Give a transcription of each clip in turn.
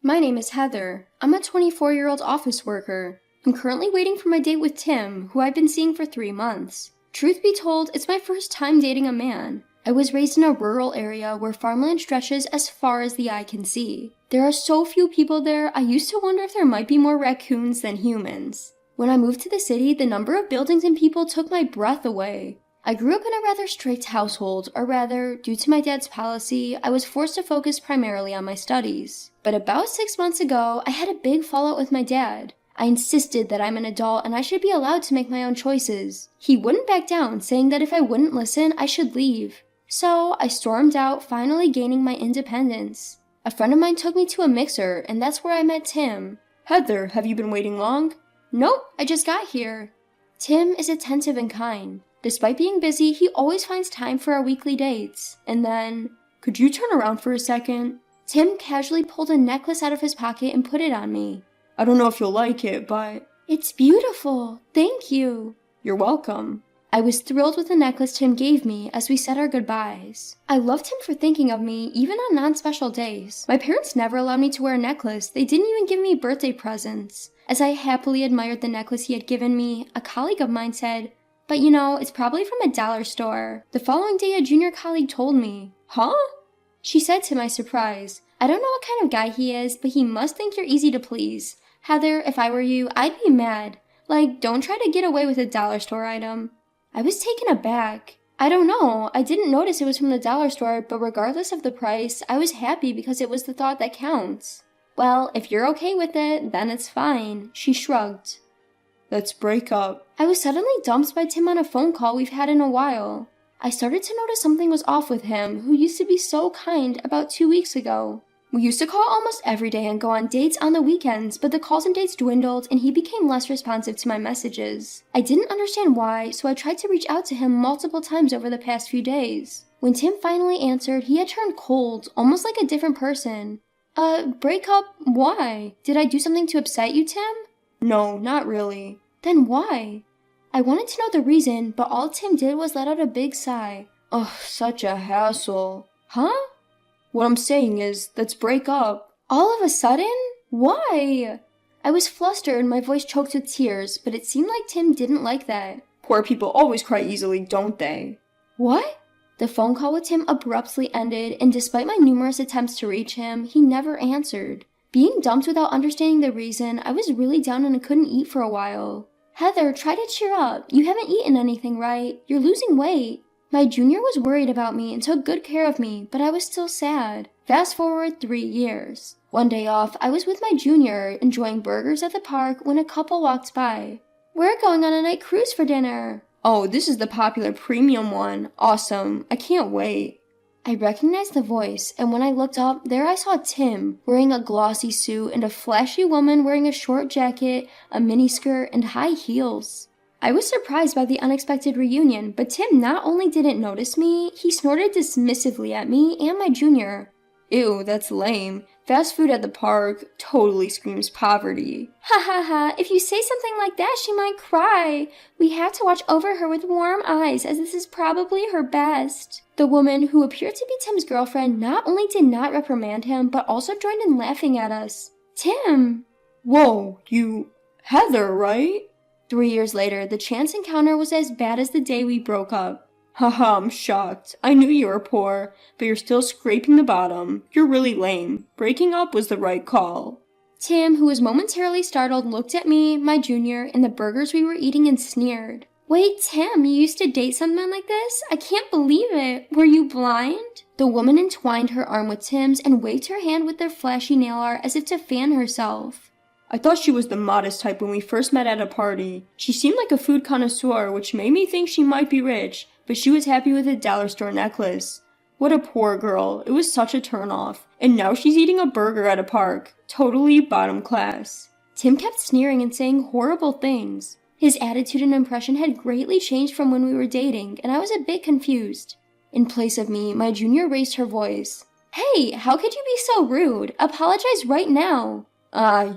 My name is Heather. I'm a 24-year-old office worker. I'm currently waiting for my date with Tim, who I've been seeing for 3 months. Truth be told, it's my first time dating a man. I was raised in a rural area where farmland stretches as far as the eye can see. There are so few people there, I used to wonder if there might be more raccoons than humans. When I moved to the city, the number of buildings and people took my breath away. I grew up in a rather strict household, or rather, due to my dad's policy, I was forced to focus primarily on my studies. But about 6 months ago, I had a big fallout with my dad. I insisted that I'm an adult and I should be allowed to make my own choices. He wouldn't back down, saying that if I wouldn't listen, I should leave. So, I stormed out, finally gaining my independence. A friend of mine took me to a mixer, and that's where I met Tim. Heather, have you been waiting long? Nope, I just got here. Tim is attentive and kind. Despite being busy, he always finds time for our weekly dates. And then, could you turn around for a second? Tim casually pulled a necklace out of his pocket and put it on me. I don't know if you'll like it, but... It's beautiful. Thank you. You're welcome. I was thrilled with the necklace Tim gave me as we said our goodbyes. I loved him for thinking of me, even on non-special days. My parents never allowed me to wear a necklace. They didn't even give me birthday presents. As I happily admired the necklace he had given me, a colleague of mine said, "But you know, it's probably from a dollar store." The following day, a junior colleague told me. Huh? She said to my surprise, "I don't know what kind of guy he is, but he must think you're easy to please. Heather, if I were you, I'd be mad. Like, don't try to get away with a dollar store item." I was taken aback. I don't know, I didn't notice it was from the dollar store, but regardless of the price, I was happy because it was the thought that counts. "Well, if you're okay with it, then it's fine," she shrugged. Let's break up. I was suddenly dumped by Tim on a phone call we've had in a while. I started to notice something was off with him, who used to be so kind about 2 weeks ago. We used to call almost every day and go on dates on the weekends, but the calls and dates dwindled and he became less responsive to my messages. I didn't understand why, so I tried to reach out to him multiple times over the past few days. When Tim finally answered, he had turned cold, almost like a different person. Break up? Why? Did I do something to upset you, Tim? No, not really. Then why? I wanted to know the reason, but all Tim did was let out a big sigh. Ugh, such a hassle. Huh? What I'm saying is, let's break up. All of a sudden? Why? I was flustered and my voice choked with tears, but it seemed like Tim didn't like that. Poor people always cry easily, don't they? What? The phone call with Tim abruptly ended, and despite my numerous attempts to reach him, he never answered. Being dumped without understanding the reason, I was really down and I couldn't eat for a while. "Heather, try to cheer up. You haven't eaten anything, right? You're losing weight." My junior was worried about me and took good care of me, but I was still sad. Fast forward 3 years. One day off, I was with my junior, enjoying burgers at the park when a couple walked by. "We're going on a night cruise for dinner." Oh, this is the popular premium one. Awesome. I can't wait. I recognized the voice, and when I looked up, there I saw Tim, wearing a glossy suit and a flashy woman wearing a short jacket, a miniskirt, and high heels. I was surprised by the unexpected reunion, but Tim not only didn't notice me, he snorted dismissively at me and my junior. Ew, that's lame. Fast food at the park totally screams poverty. "Ha ha ha, if you say something like that, she might cry. We have to watch over her with warm eyes, as this is probably her best." The woman, who appeared to be Tim's girlfriend, not only did not reprimand him, but also joined in laughing at us. "Tim!" Whoa, you... Heather, right? 3 years later, the chance encounter was as bad as the day we broke up. Haha, I'm shocked. I knew you were poor, but you're still scraping the bottom. You're really lame. Breaking up was the right call. Tim, who was momentarily startled, looked at me, my junior, and the burgers we were eating and sneered. "Wait, Tim, you used to date someone like this? I can't believe it. Were you blind?" The woman entwined her arm with Tim's and waved her hand with their flashy nail art as if to fan herself. I thought she was the modest type when we first met at a party. She seemed like a food connoisseur, which made me think she might be rich, but she was happy with a dollar store necklace. What a poor girl. It was such a turnoff. And now she's eating a burger at a park. Totally bottom class. Tim kept sneering and saying horrible things. His attitude and impression had greatly changed from when we were dating, and I was a bit confused. In place of me, my junior raised her voice. "Hey, how could you be so rude? Apologize right now."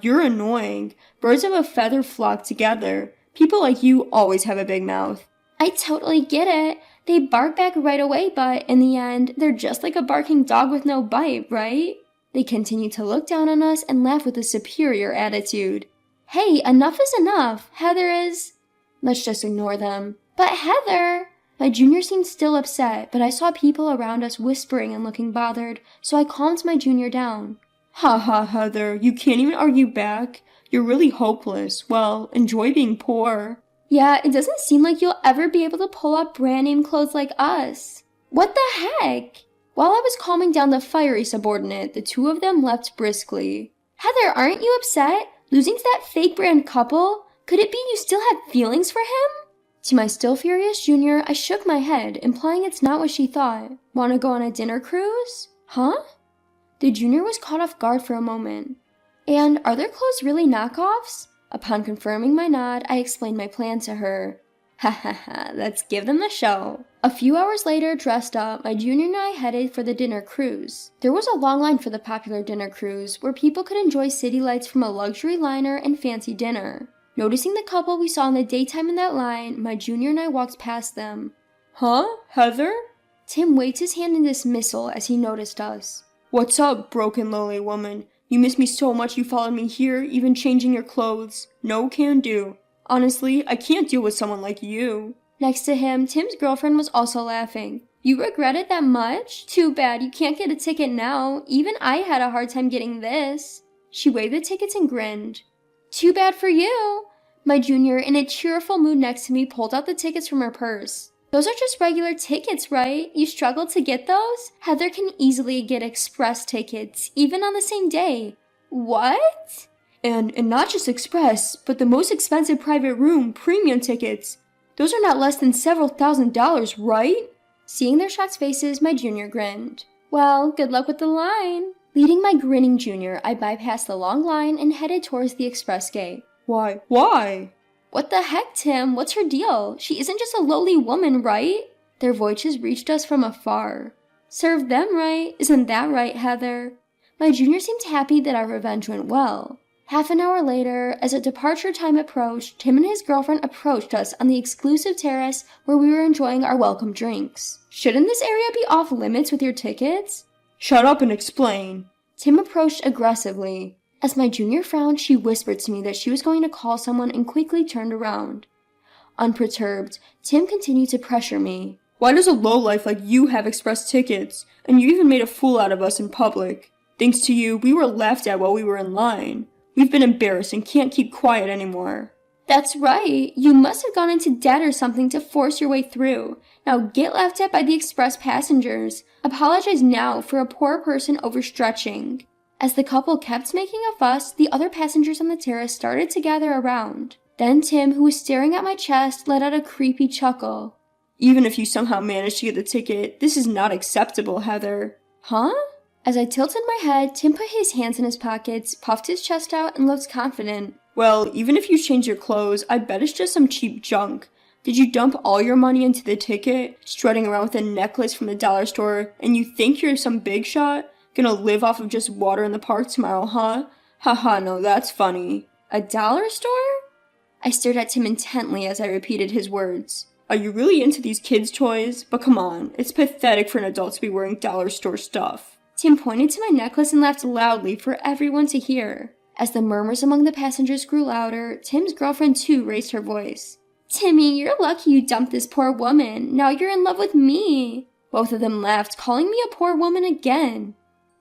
You're annoying. Birds of a feather flock together. People like you always have a big mouth. I totally get it. They bark back right away, but in the end, they're just like a barking dog with no bite, right? They continued to look down on us and laugh with a superior attitude. Hey, enough is enough. Heather is... Let's just ignore them. But Heather... My junior seemed still upset, but I saw people around us whispering and looking bothered, so I calmed my junior down. Ha ha, Heather, you can't even argue back. You're really hopeless. Well, enjoy being poor. Yeah, it doesn't seem like you'll ever be able to pull off brand name clothes like us. What the heck? While I was calming down the fiery subordinate, the two of them left briskly. Heather, aren't you upset? Losing to that fake brand couple? Could it be you still had feelings for him? To my still furious junior, I shook my head, implying it's not what she thought. Wanna go on a dinner cruise? Huh? The junior was caught off guard for a moment. And are their clothes really knockoffs? Upon confirming my nod, I explained my plan to her. Ha ha ha, let's give them the show. A few hours later, dressed up, my junior and I headed for the dinner cruise. There was a long line for the popular dinner cruise, where people could enjoy city lights from a luxury liner and fancy dinner. Noticing the couple we saw in the daytime in that line, my junior and I walked past them. Huh? Heather? Tim waved his hand in dismissal as he noticed us. What's up, broken lowly woman? You miss me so much you followed me here, even changing your clothes. No can do. Honestly, I can't deal with someone like you. Next to him, Tim's girlfriend was also laughing. You regret it that much? Too bad you can't get a ticket now. Even I had a hard time getting this. She waved the tickets and grinned. Too bad for you. My junior, in a cheerful mood next to me, pulled out the tickets from her purse. Those are just regular tickets, right? You struggled to get those? Heather can easily get express tickets, even on the same day. What? And not just express, but the most expensive private room, premium tickets. Those are not less than several $1,000s, right? Seeing their shocked faces, my junior grinned. Well, good luck with the line. Leading my grinning junior, I bypassed the long line and headed towards the express gate. Why? Why? What the heck, Tim? What's her deal? She isn't just a lowly woman, right? Their voices reached us from afar. Serve them right. Isn't that right, Heather? My junior seemed happy that our revenge went well. Half an hour later, as a departure time approached, Tim and his girlfriend approached us on the exclusive terrace where we were enjoying our welcome drinks. Shouldn't this area be off limits with your tickets? Shut up and explain. Tim approached aggressively. As my junior frowned, she whispered to me that she was going to call someone and quickly turned around. Unperturbed, Tim continued to pressure me. Why does a lowlife like you have express tickets? And you even made a fool out of us in public. Thanks to you, we were laughed at while we were in line. We've been embarrassed and can't keep quiet anymore. That's right. You must have gone into debt or something to force your way through. Now get laughed at by the express passengers. Apologize now for a poor person overstretching. As the couple kept making a fuss, the other passengers on the terrace started to gather around. Then Tim, who was staring at my chest, let out a creepy chuckle. Even if you somehow managed to get the ticket, this is not acceptable, Heather. Huh? As I tilted my head, Tim put his hands in his pockets, puffed his chest out, and looked confident. Well, even if you change your clothes, I bet it's just some cheap junk. Did you dump all your money into the ticket, strutting around with a necklace from the dollar store, and you think you're some big shot? Gonna live off of just water in the park tomorrow, huh? Haha, no, that's funny. A dollar store? I stared at Tim intently as I repeated his words. Are you really into these kids' toys? But come on, it's pathetic for an adult to be wearing dollar store stuff. Tim pointed to my necklace and laughed loudly for everyone to hear. As the murmurs among the passengers grew louder, Tim's girlfriend too raised her voice. Timmy, you're lucky you dumped this poor woman. Now you're in love with me. Both of them laughed, calling me a poor woman again.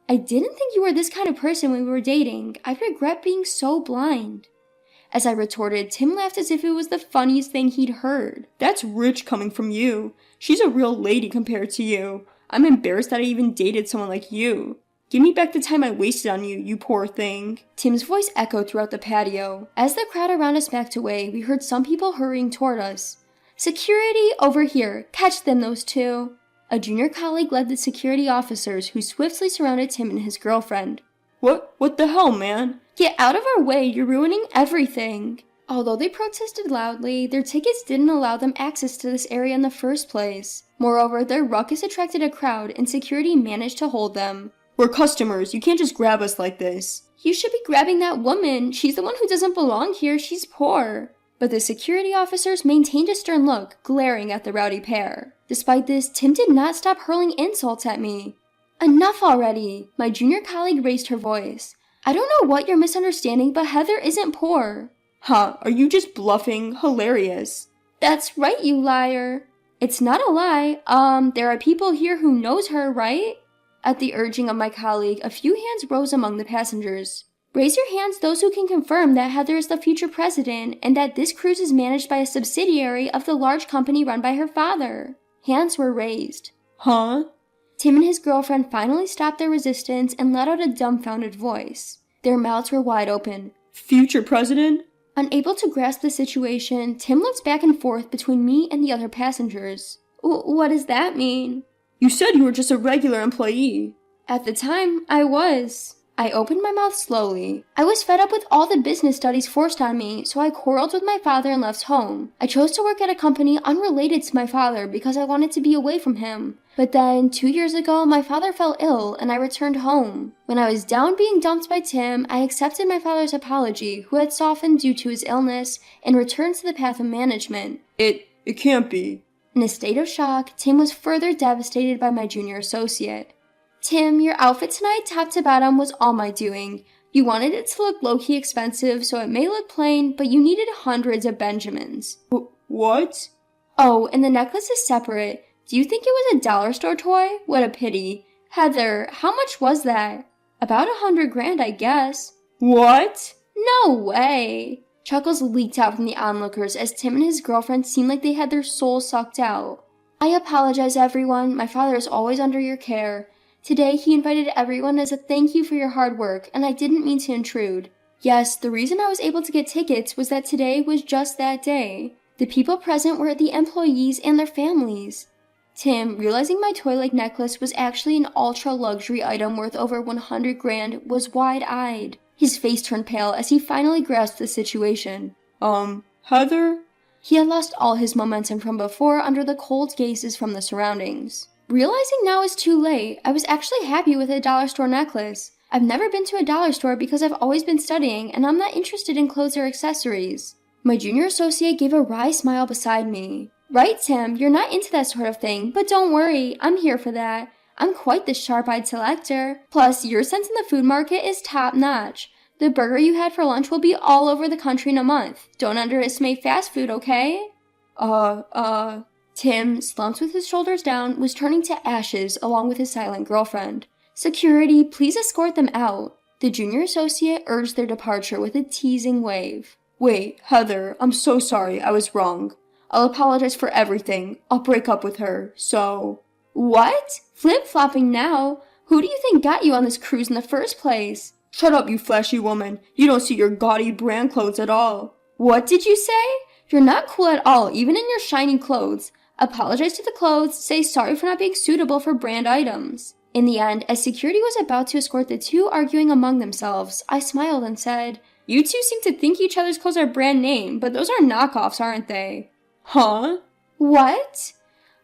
I didn't think you were this kind of person when we were dating. I regret being so blind. As I retorted, Tim laughed as if it was the funniest thing he'd heard. That's rich coming from you. She's a real lady compared to you. I'm embarrassed that I even dated someone like you. Give me back the time I wasted on you, you poor thing. Tim's voice echoed throughout the patio. As the crowd around us backed away, we heard some people hurrying toward us. Security, over here. Catch them, those two. A junior colleague led the security officers who swiftly surrounded Tim and his girlfriend. What the hell, man? Get out of our way, you're ruining everything. Although they protested loudly, their tickets didn't allow them access to this area in the first place. Moreover, their ruckus attracted a crowd and security managed to hold them. We're customers, you can't just grab us like this. You should be grabbing that woman. She's the one who doesn't belong here, she's poor. But the security officers maintained a stern look, glaring at the rowdy pair. Despite this, Tim did not stop hurling insults at me. Enough already! My junior colleague raised her voice. I don't know what you're misunderstanding, but Heather isn't poor. Huh, are you just bluffing? Hilarious. That's right, you liar. It's not a lie. There are people here who knows her, right? At the urging of my colleague, a few hands rose among the passengers. Raise your hands those who can confirm that Heather is the future president and that this cruise is managed by a subsidiary of the large company run by her father. Hands were raised. Huh? Tim and his girlfriend finally stopped their resistance and let out a dumbfounded voice. Their mouths were wide open. Future president? Unable to grasp the situation, Tim looked back and forth between me and the other passengers. What does that mean? You said you were just a regular employee. At the time, I was. I opened my mouth slowly. I was fed up with all the business studies forced on me, so I quarreled with my father and left home. I chose to work at a company unrelated to my father because I wanted to be away from him. But then, 2 years ago, my father fell ill and I returned home. When I was down being dumped by Tim, I accepted my father's apology, who had softened due to his illness, and returned to the path of management. It can't be. In a state of shock, Tim was further devastated by my junior associate. Tim, your outfit tonight, top to bottom, was all my doing. You wanted it to look low-key expensive, so it may look plain, but you needed hundreds of Benjamins. What? Oh, and the necklace is separate. Do you think it was a dollar store toy? What a pity. Heather, how much was that? About $100,000, I guess. What? No way. Chuckles leaked out from the onlookers as Tim and his girlfriend seemed like they had their souls sucked out. I apologize, everyone. My father is always under your care. Today, he invited everyone as a thank you for your hard work, and I didn't mean to intrude. Yes, the reason I was able to get tickets was that today was just that day. The people present were the employees and their families. Tim, realizing my toy-like necklace was actually an ultra-luxury item worth over $100,000, was wide-eyed. His face turned pale as he finally grasped the situation. Heather? He had lost all his momentum from before under the cold gazes from the surroundings. Realizing now is too late, I was actually happy with a dollar store necklace. I've never been to a dollar store because I've always been studying and I'm not interested in clothes or accessories. My junior associate gave a wry smile beside me. Right, Tim, you're not into that sort of thing, but don't worry, I'm here for that. I'm quite the sharp-eyed selector. Plus, your sense in the food market is top-notch. The burger you had for lunch will be all over the country in a month. Don't underestimate fast food, okay? Tim, slumped with his shoulders down, was turning to ashes along with his silent girlfriend. Security, please escort them out. The junior associate urged their departure with a teasing wave. Wait, Heather, I'm so sorry, I was wrong. I'll apologize for everything. I'll break up with her, so... What? Flip-flopping now? Who do you think got you on this cruise in the first place? Shut up, you flashy woman. You don't see your gaudy brand clothes at all. What did you say? You're not cool at all, even in your shiny clothes. Apologize to the clothes, say sorry for not being suitable for brand items. In the end, as security was about to escort the two arguing among themselves, I smiled and said, You two seem to think each other's clothes are brand name, but those are knockoffs, aren't they? Huh? What?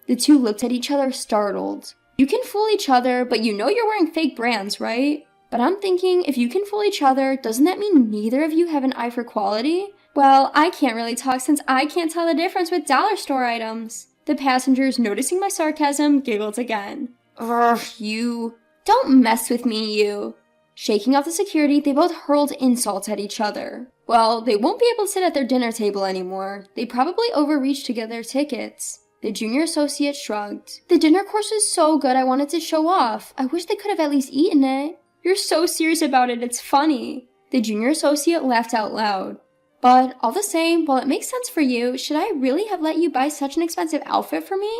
The two looked at each other startled. You can fool each other, but you know you're wearing fake brands, right? But I'm thinking, if you can fool each other, doesn't that mean neither of you have an eye for quality? Well, I can't really talk since I can't tell the difference with dollar store items. The passengers, noticing my sarcasm, giggled again. Ugh, you. Don't mess with me, you. Shaking off the security, they both hurled insults at each other. Well, they won't be able to sit at their dinner table anymore. They probably overreached to get their tickets. The junior associate shrugged. The dinner course was so good I wanted to show off. I wish they could have at least eaten it. You're so serious about it, it's funny. The junior associate laughed out loud. But, all the same, while it makes sense for you, should I really have let you buy such an expensive outfit for me?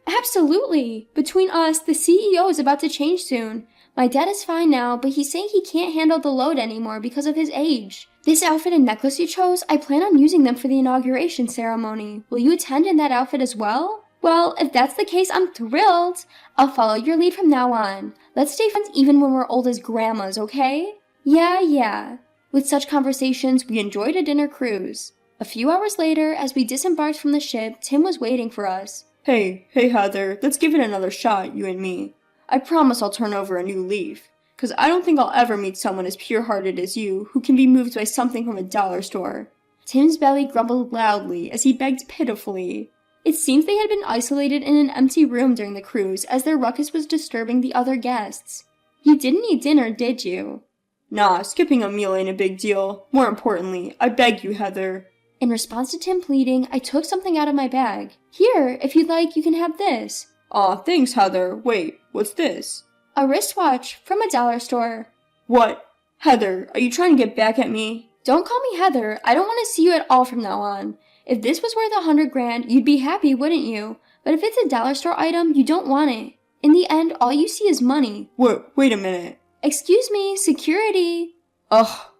Absolutely! Between us, the CEO is about to change soon. My dad is fine now, but he's saying he can't handle the load anymore because of his age. This outfit and necklace you chose, I plan on using them for the inauguration ceremony. Will you attend in that outfit as well? Well, if that's the case, I'm thrilled. I'll follow your lead from now on. Let's stay friends even when we're old as grandmas, okay? Yeah. With such conversations, we enjoyed a dinner cruise. A few hours later, as we disembarked from the ship, Tim was waiting for us. Hey Heather, let's give it another shot, you and me. I promise I'll turn over a new leaf. 'Cause I don't think I'll ever meet someone as pure-hearted as you, who can be moved by something from a dollar store. Tim's belly grumbled loudly as he begged pitifully. It seems they had been isolated in an empty room during the cruise as their ruckus was disturbing the other guests. You didn't eat dinner, did you? Nah, skipping a meal ain't a big deal. More importantly, I beg you, Heather. In response to Tim pleading, I took something out of my bag. Here, if you'd like, you can have this. Aw, thanks, Heather. Wait, what's this? A wristwatch from a dollar store. What? Heather, are you trying to get back at me? Don't call me Heather. I don't want to see you at all from now on. If this was worth $100 grand, you'd be happy, wouldn't you? But if it's a dollar store item, you don't want it. In the end, all you see is money. Wait a minute. Excuse me, security. Ugh.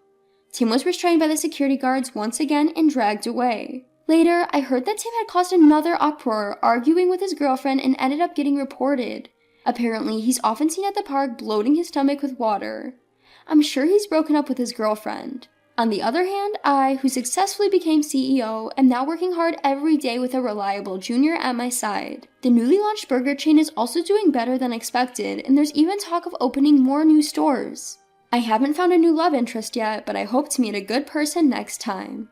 Tim was restrained by the security guards once again and dragged away. Later, I heard that Tim had caused another uproar, arguing with his girlfriend, and ended up getting reported. Apparently, he's often seen at the park bloating his stomach with water. I'm sure he's broken up with his girlfriend. On the other hand, I, who successfully became CEO, am now working hard every day with a reliable junior at my side. The newly launched burger chain is also doing better than expected, and there's even talk of opening more new stores. I haven't found a new love interest yet, but I hope to meet a good person next time.